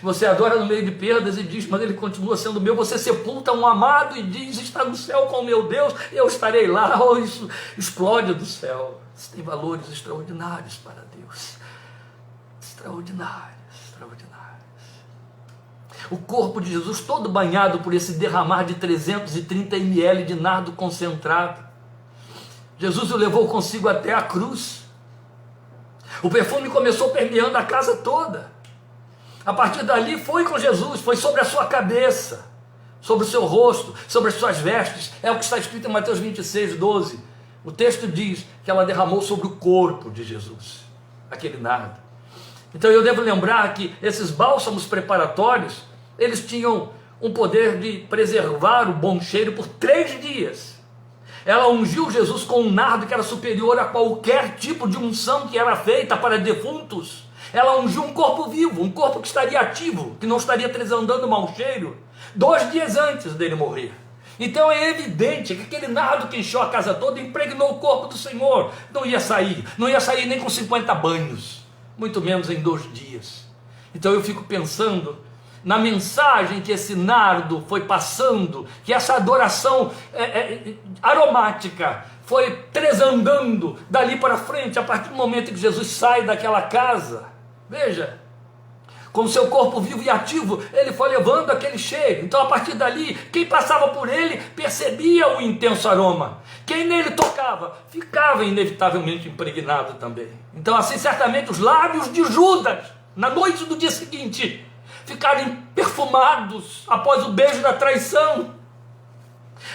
Você adora no meio de perdas e diz, mas ele continua sendo meu. Você sepulta um amado e diz, está no céu com o meu Deus, eu estarei lá. Oh, isso explode do céu. Isso tem valores extraordinários para Deus. Extraordinários, extraordinários. O corpo de Jesus todo banhado por esse derramar de 330 ml de nardo concentrado. Jesus o levou consigo até a cruz. O perfume começou permeando a casa toda. A partir dali foi com Jesus, foi sobre a sua cabeça, sobre o seu rosto, sobre as suas vestes. É o que está escrito em Mateus 26, 12. O texto diz que ela derramou sobre o corpo de Jesus, aquele nardo. Então eu devo lembrar que esses bálsamos preparatórios, eles tinham um poder de preservar o bom cheiro por 3 dias. Ela ungiu Jesus com um nardo que era superior a qualquer tipo de unção que era feita para defuntos. Ela ungiu um corpo vivo, um corpo que estaria ativo, que não estaria transandando mau cheiro, 2 dias antes dele morrer. Então é evidente que aquele nardo que encheu a casa toda impregnou o corpo do Senhor. Não ia sair nem com 50 banhos. Muito menos em 2 dias. Então eu fico pensando na mensagem que esse nardo foi passando, que essa adoração aromática foi tresandando dali para frente, a partir do momento que Jesus sai daquela casa. Veja, com o seu corpo vivo e ativo, ele foi levando aquele cheiro. Então a partir dali, quem passava por ele percebia o intenso aroma. Quem nele tocava, ficava inevitavelmente impregnado também. Então assim, certamente os lábios de Judas, na noite do dia seguinte, ficaram perfumados após o beijo da traição.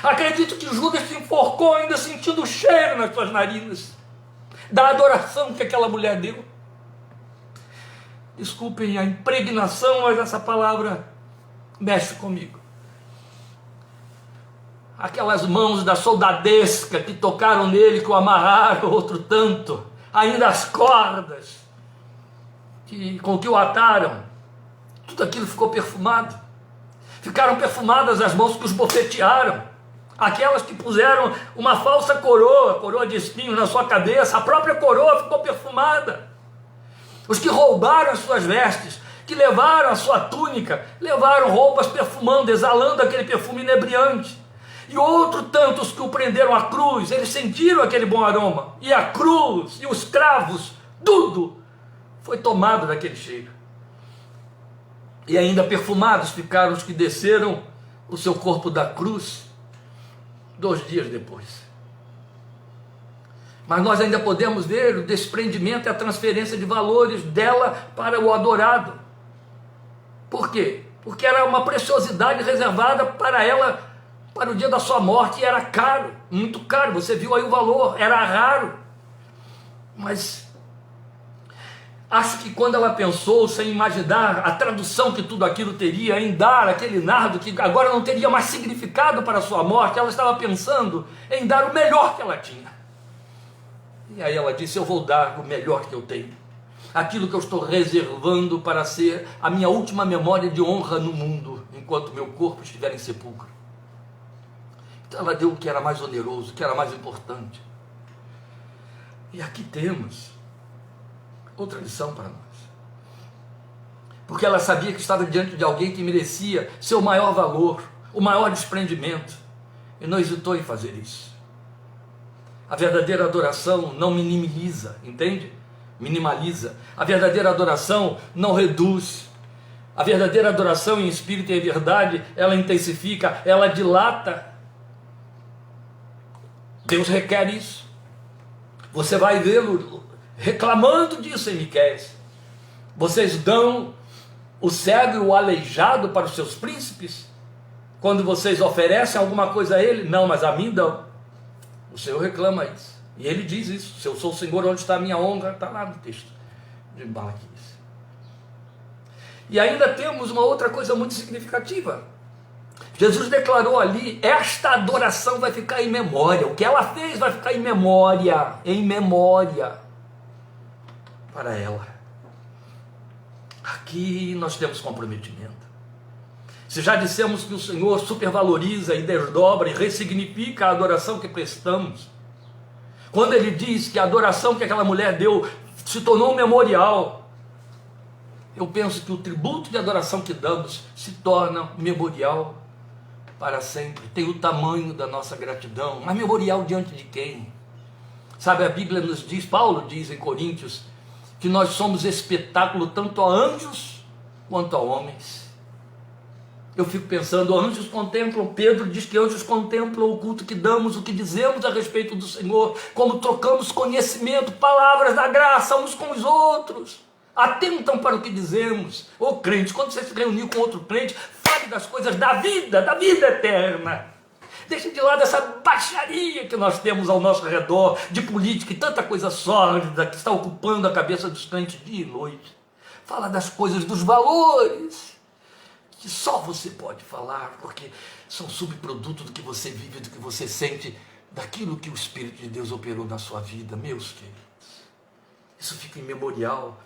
Acredito que Judas se enforcou ainda sentindo o cheiro nas suas narinas da adoração que aquela mulher deu. Desculpem a impregnação, mas essa palavra mexe comigo. Aquelas mãos da soldadesca que tocaram nele, que o amarraram, outro tanto, ainda as cordas com que o ataram, tudo aquilo ficou perfumado. Ficaram perfumadas as mãos que os bofetearam, aquelas que puseram uma falsa coroa de espinhos na sua cabeça, a própria coroa ficou perfumada. Os que roubaram as suas vestes, que levaram a sua túnica, levaram roupas perfumando, exalando aquele perfume inebriante. E outro tantos que o prenderam à cruz, eles sentiram aquele bom aroma, e a cruz, e os cravos, tudo foi tomado daquele cheiro. E ainda perfumados ficaram os que desceram o seu corpo da cruz 2 dias depois. Mas nós ainda podemos ver o desprendimento e a transferência de valores dela para o adorado. Por quê? Porque era uma preciosidade reservada para ela, para o dia da sua morte, e era caro, muito caro. Você viu aí o valor, era raro. Mas acho que quando ela pensou, sem imaginar a tradução que tudo aquilo teria, em dar aquele nardo que agora não teria mais significado para a sua morte, ela estava pensando em dar o melhor que ela tinha. E aí ela disse: eu vou dar o melhor que eu tenho, aquilo que eu estou reservando para ser a minha última memória de honra no mundo, enquanto meu corpo estiver em sepulcro. Então ela deu o que era mais oneroso, o que era mais importante. E aqui temos outra lição para nós, porque ela sabia que estava diante de alguém que merecia seu maior valor, o maior desprendimento, e não hesitou em fazer isso. A verdadeira adoração não minimiza, entende? Minimaliza. A verdadeira adoração não reduz. A verdadeira adoração em espírito e em verdade, ela intensifica, ela dilata. Deus requer isso. Você vai vê-lo reclamando disso em Miqueias. Vocês dão o cego e o aleijado para os seus príncipes? Quando vocês oferecem alguma coisa a ele? Não, mas a mim dão. O Senhor reclama isso. E ele diz isso: se eu sou o Senhor, onde está a minha honra? Está lá no texto de Malaquias. E ainda temos uma outra coisa muito significativa. Jesus declarou ali: esta adoração vai ficar em memória. O que ela fez vai ficar em memória para ela. Aqui nós temos comprometimento. Se já dissemos que o Senhor supervaloriza e desdobra e ressignifica a adoração que prestamos, quando Ele diz que a adoração que aquela mulher deu se tornou um memorial, eu penso que o tributo de adoração que damos se torna memorial para sempre. Tem o tamanho da nossa gratidão, mas memorial diante de quem? Sabe, a Bíblia nos diz, Paulo diz em Coríntios, que nós somos espetáculo tanto a anjos quanto a homens. Eu fico pensando, anjos contemplam, Pedro diz que anjos contemplam o culto que damos, o que dizemos a respeito do Senhor, como trocamos conhecimento, palavras da graça uns com os outros, atentam para o que dizemos. Ô crente, quando você se reunir com outro crente, fale das coisas da vida eterna. Deixe de lado essa baixaria que nós temos ao nosso redor, de política e tanta coisa sórdida que está ocupando a cabeça dos crentes dia e noite. Fala das coisas, dos valores, que só você pode falar, porque são subproduto do que você vive, do que você sente, daquilo que o Espírito de Deus operou na sua vida, meus queridos. Isso fica imemorial,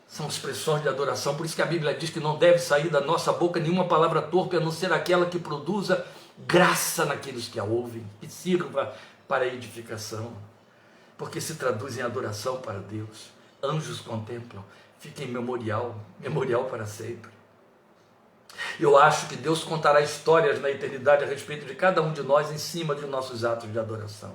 são expressões de adoração, por isso que a Bíblia diz que não deve sair da nossa boca nenhuma palavra torpe, a não ser aquela que produza graça naqueles que a ouvem, que sirva para a edificação, porque se traduz em adoração para Deus. Anjos contemplam, fica em memorial para sempre. Eu acho que Deus contará histórias na eternidade a respeito de cada um de nós em cima de nossos atos de adoração.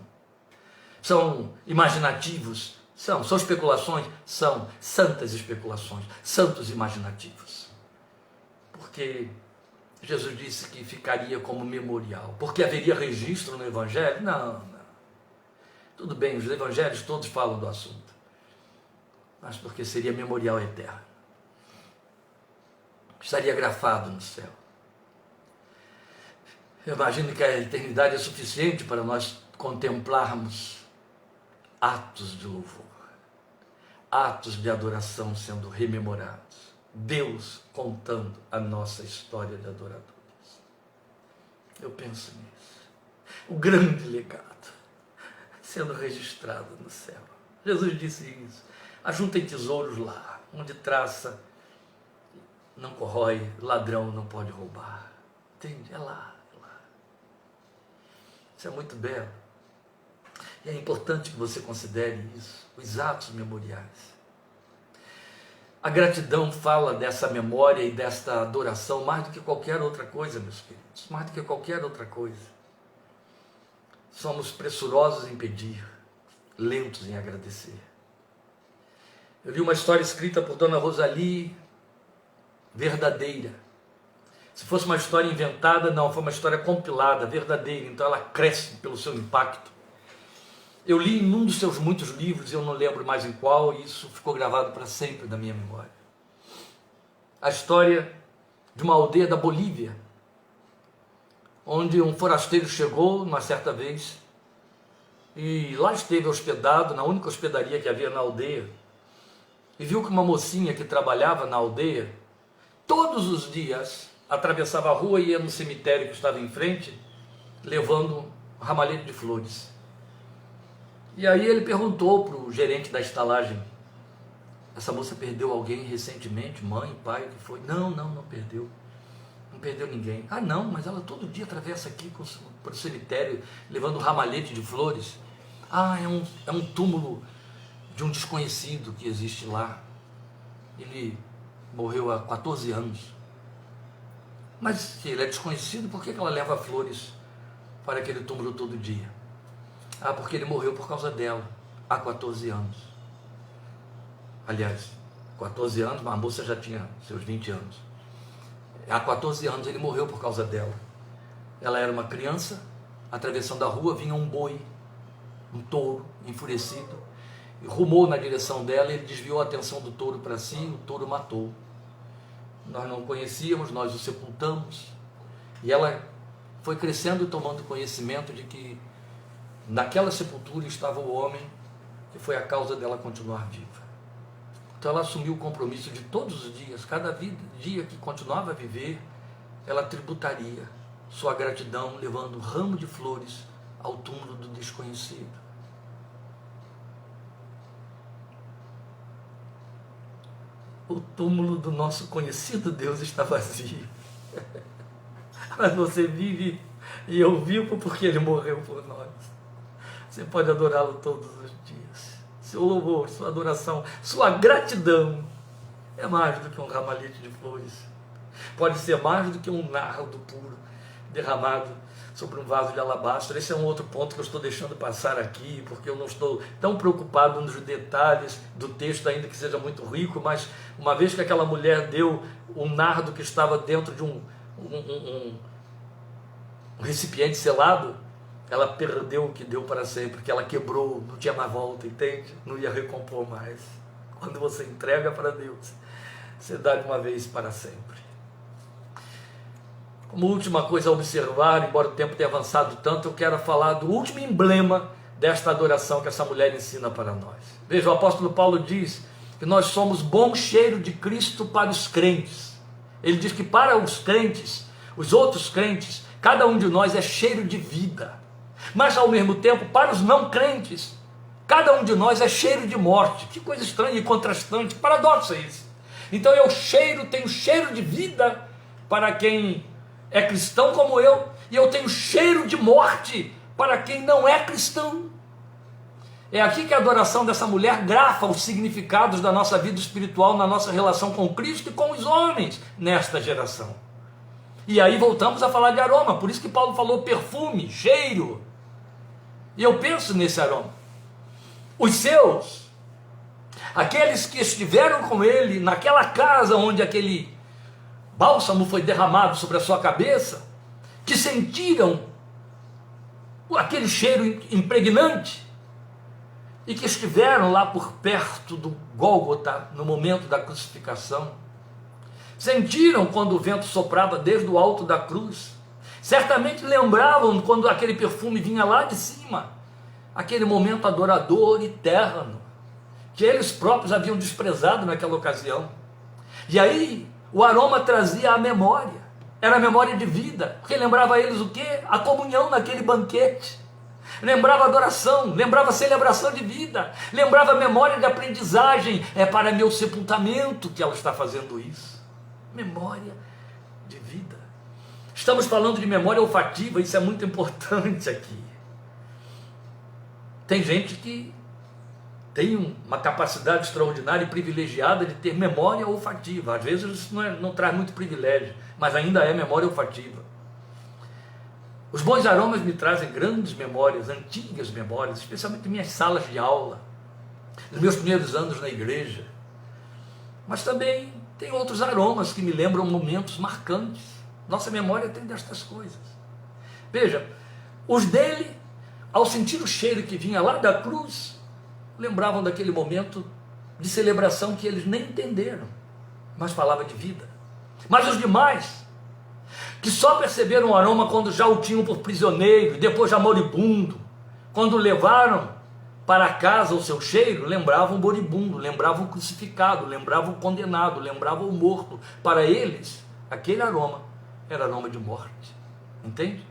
São imaginativos? São especulações? São santas especulações, santos imaginativos. Porque Jesus disse que ficaria como memorial, porque haveria registro no Evangelho? Não. Tudo bem, os evangelhos todos falam do assunto, mas porque seria memorial eterno. Estaria grafado no céu. Eu imagino que a eternidade é suficiente para nós contemplarmos atos de louvor, atos de adoração sendo rememorados, Deus contando a nossa história de adoradores. Eu penso nisso. O grande legado sendo registrado no céu. Jesus disse isso. Ajuntem tesouros lá, onde traça não corrói, ladrão não pode roubar. Entende? É lá. Isso é muito belo. E é importante que você considere isso, os atos memoriais. A gratidão fala dessa memória e desta adoração mais do que qualquer outra coisa, meus queridos. Mais do que qualquer outra coisa. Somos pressurosos em pedir, lentos em agradecer. Eu li uma história escrita por Dona Rosalie, verdadeira. Se fosse uma história inventada, não, foi uma história compilada, verdadeira, então ela cresce pelo seu impacto. Eu li em um dos seus muitos livros, eu não lembro mais em qual, e isso ficou gravado para sempre na minha memória. A história de uma aldeia da Bolívia, onde um forasteiro chegou uma certa vez, e lá esteve hospedado, na única hospedaria que havia na aldeia, e viu que uma mocinha que trabalhava na aldeia, todos os dias, atravessava a rua e ia no cemitério que estava em frente, levando um ramalhete de flores. E aí ele perguntou para o gerente da estalagem: essa moça perdeu alguém recentemente? Mãe, pai, que foi? Não perdeu. Não perdeu ninguém. Ah não, mas ela todo dia atravessa aqui para o cemitério, levando um ramalhete de flores. Ah, é um túmulo de um desconhecido que existe lá. Ele morreu há 14 anos. Mas se ele é desconhecido, por que ela leva flores para aquele túmulo todo dia? Ah, porque ele morreu por causa dela, há 14 anos. Aliás, 14 anos, mas a moça já tinha seus 20 anos. Há 14 anos ele morreu por causa dela. Ela era uma criança, atravessando a rua, vinha um boi, um touro, enfurecido, e rumou na direção dela, ele desviou a atenção do touro para si, o touro matou. Nós não conhecíamos, nós o sepultamos, e ela foi crescendo e tomando conhecimento de que naquela sepultura estava o homem que foi a causa dela continuar viva. Então ela assumiu o compromisso de todos os dias, cada dia que continuava a viver, ela tributaria sua gratidão levando um ramo de flores ao túmulo do desconhecido. O túmulo do nosso conhecido Deus está vazio. Mas você vive e eu vivo porque Ele morreu por nós. Você pode adorá-lo todos os dias. Seu louvor, sua adoração, sua gratidão é mais do que um ramalhete de flores. Pode ser mais do que um nardo puro derramado sobre um vaso de alabastro. Esse é um outro ponto que eu estou deixando passar aqui, porque eu não estou tão preocupado nos detalhes do texto, ainda que seja muito rico, mas uma vez que aquela mulher deu um nardo que estava dentro de um recipiente selado, ela perdeu o que deu para sempre, porque ela quebrou, não tinha mais volta, entende? Não ia recompor mais. Quando você entrega para Deus, você dá de uma vez para sempre. Como última coisa a observar, embora o tempo tenha avançado tanto, eu quero falar do último emblema desta adoração que essa mulher ensina para nós. Veja, o apóstolo Paulo diz que nós somos bom cheiro de Cristo para os crentes. Ele diz que para os crentes, os outros crentes, cada um de nós é cheiro de vida. Mas ao mesmo tempo, para os não crentes, cada um de nós é cheiro de morte. Que coisa estranha e contrastante, que paradoxo é esse? Então eu tenho cheiro de vida para quem é cristão como eu, e eu tenho cheiro de morte para quem não é cristão. É aqui que a adoração dessa mulher grafa os significados da nossa vida espiritual, na nossa relação com Cristo e com os homens nesta geração. E aí voltamos a falar de aroma, por isso que Paulo falou perfume, cheiro. E eu penso nesse aroma. Os seus, aqueles que estiveram com ele naquela casa onde aquele bálsamo foi derramado sobre a sua cabeça, que sentiram aquele cheiro impregnante e que estiveram lá por perto do Gólgota no momento da crucificação, sentiram quando o vento soprava desde o alto da cruz, certamente lembravam quando aquele perfume vinha lá de cima, aquele momento adorador eterno, que eles próprios haviam desprezado naquela ocasião. E aí o aroma trazia a memória, era a memória de vida, porque lembrava a eles o quê? A comunhão naquele banquete, lembrava adoração, lembrava celebração de vida, lembrava a memória de aprendizagem. É para meu sepultamento que ela está fazendo isso. Memória de vida. Estamos falando de memória olfativa, isso é muito importante aqui. Tem gente que tem uma capacidade extraordinária e privilegiada de ter memória olfativa. Às vezes isso não traz muito privilégio, mas ainda é memória olfativa. Os bons aromas me trazem grandes memórias, antigas memórias, especialmente minhas salas de aula, os meus primeiros anos na igreja. Mas também tem outros aromas que me lembram momentos marcantes. Nossa memória tem destas coisas. Veja, os dele, ao sentir o cheiro que vinha lá da cruz, lembravam daquele momento de celebração que eles nem entenderam, mas falava de vida. Mas os demais, que só perceberam o aroma quando já o tinham por prisioneiro, depois já moribundo, quando levaram para casa o seu cheiro, lembravam o moribundo, lembravam o crucificado, lembravam o condenado, lembravam o morto. Para eles, aquele aroma era aroma de morte. Entende?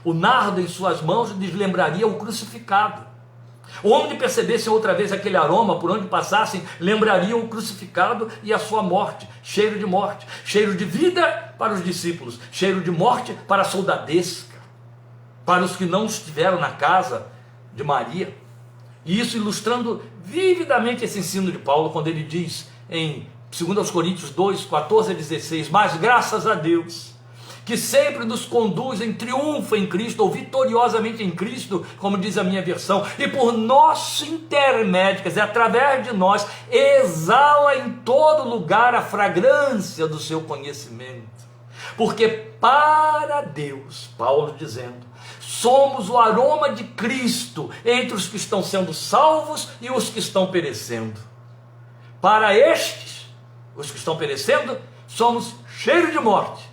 O nardo em suas mãos lhes lembraria o crucificado. Onde percebessem outra vez aquele aroma, por onde passassem, lembrariam o crucificado e a sua morte. Cheiro de morte, cheiro de vida para os discípulos, cheiro de morte para a soldadesca, para os que não estiveram na casa de Maria. E isso ilustrando vividamente esse ensino de Paulo, quando ele diz em 2 Coríntios 2, 14 a 16, mas graças a Deus, que sempre nos conduz em triunfo em Cristo, ou vitoriosamente em Cristo, como diz a minha versão, e por nosso intermédio, quer dizer, através de nós, exala em todo lugar a fragrância do seu conhecimento. Porque para Deus, Paulo dizendo, somos o aroma de Cristo entre os que estão sendo salvos e os que estão perecendo. Para estes, os que estão perecendo, somos cheiro de morte.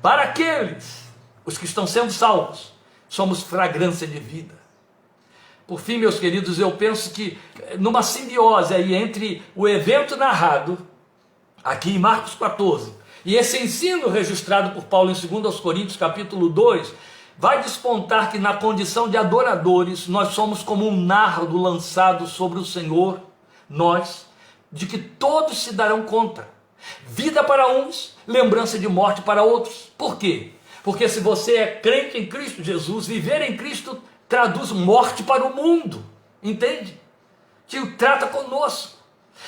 Para aqueles, os que estão sendo salvos, somos fragrância de vida. Por fim, meus queridos, eu penso que numa simbiose aí entre o evento narrado, aqui em Marcos 14, e esse ensino registrado por Paulo em 2 Coríntios capítulo 2, vai despontar que na condição de adoradores, nós somos como um nardo lançado sobre o Senhor, nós, de que todos se darão conta. Vida para uns, lembrança de morte para outros. Por quê? Porque se você é crente em Cristo Jesus, viver em Cristo traduz morte para o mundo, entende? Que trata conosco.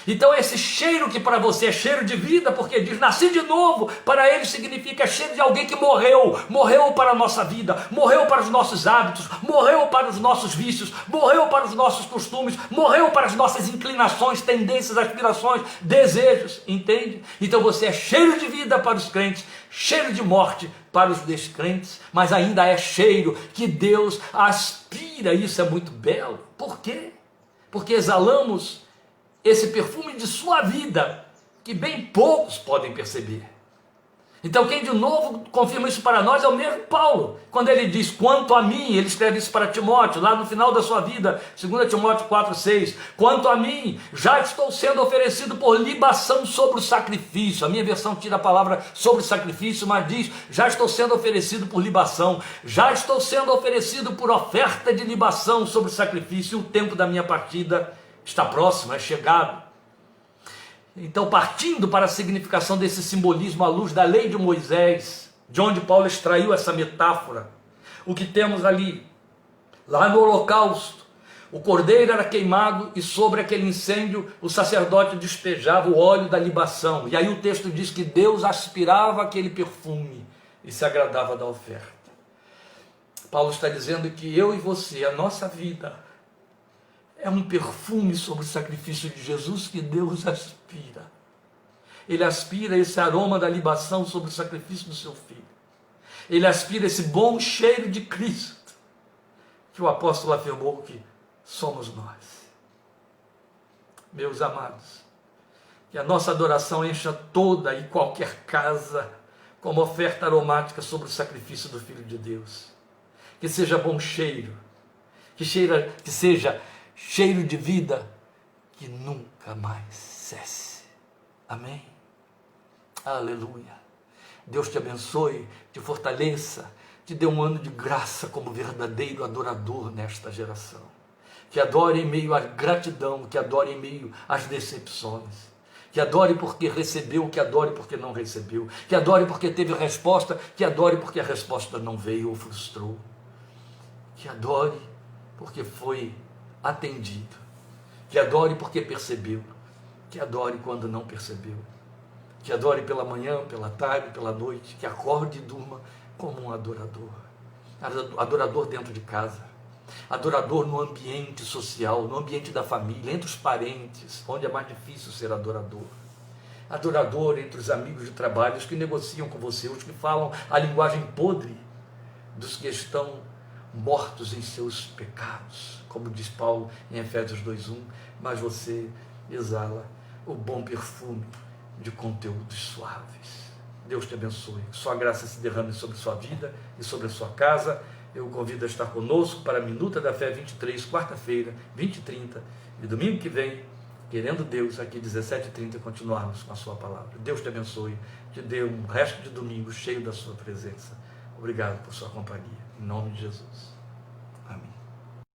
Então esse cheiro que para você é cheiro de vida, porque diz nasci de novo, para ele significa cheiro de alguém que morreu para a nossa vida, morreu para os nossos hábitos, morreu para os nossos vícios, morreu para os nossos costumes, morreu para as nossas inclinações, tendências, aspirações, desejos, entende? Então você é cheiro de vida para os crentes, cheiro de morte para os descrentes, mas ainda é cheiro que Deus aspira. Isso é muito belo. Por quê? Porque exalamos esse perfume de sua vida, que bem poucos podem perceber. Então quem de novo confirma isso para nós é o mesmo Paulo, quando ele diz, quanto a mim, ele escreve isso para Timóteo, lá no final da sua vida, 2 Timóteo 4,6, quanto a mim, já estou sendo oferecido por libação sobre o sacrifício. A minha versão tira a palavra sobre o sacrifício, mas diz, já estou sendo oferecido por libação, já estou sendo oferecido por oferta de libação sobre o sacrifício, e o tempo da minha partida está próximo, é chegado. Então, partindo para a significação desse simbolismo à luz da lei de Moisés, de onde Paulo extraiu essa metáfora, o que temos ali, lá no holocausto, o cordeiro era queimado e sobre aquele incêndio o sacerdote despejava o óleo da libação. E aí o texto diz que Deus aspirava aquele perfume e se agradava da oferta. Paulo está dizendo que eu e você, a nossa vida, é um perfume sobre o sacrifício de Jesus que Deus aspira. Ele aspira esse aroma da libação sobre o sacrifício do seu Filho. Ele aspira esse bom cheiro de Cristo, que o apóstolo afirmou que somos nós. Meus amados, que a nossa adoração encha toda e qualquer casa como oferta aromática sobre o sacrifício do Filho de Deus. Que seja bom cheiro, que seja cheiro de vida, que nunca mais cesse. Amém? Aleluia. Deus te abençoe, te fortaleça, te dê um ano de graça como verdadeiro adorador nesta geração. Que adore em meio à gratidão, que adore em meio às decepções. Que adore porque recebeu, que adore porque não recebeu. Que adore porque teve resposta, que adore porque a resposta não veio ou frustrou. Que adore porque foi atendido. Que adore porque percebeu. Que adore quando não percebeu. Que adore pela manhã, pela tarde, pela noite. Que acorde e durma como um adorador. Adorador dentro de casa. Adorador no ambiente social, no ambiente da família, entre os parentes, onde é mais difícil ser adorador. Adorador entre os amigos de trabalho, os que negociam com você, os que falam a linguagem podre dos que estão mortos em seus pecados, como diz Paulo em Efésios 2:1, mas você exala o bom perfume de conteúdos suaves. Deus te abençoe, que sua graça se derrame sobre sua vida e sobre a sua casa. Eu o convido a estar conosco para a Minuta da Fé 23, quarta-feira, 20h30, e domingo que vem, querendo Deus, aqui 17h30, continuarmos com a sua palavra. Deus te abençoe, te dê um resto de domingo cheio da sua presença. Obrigado por sua companhia, em nome de Jesus.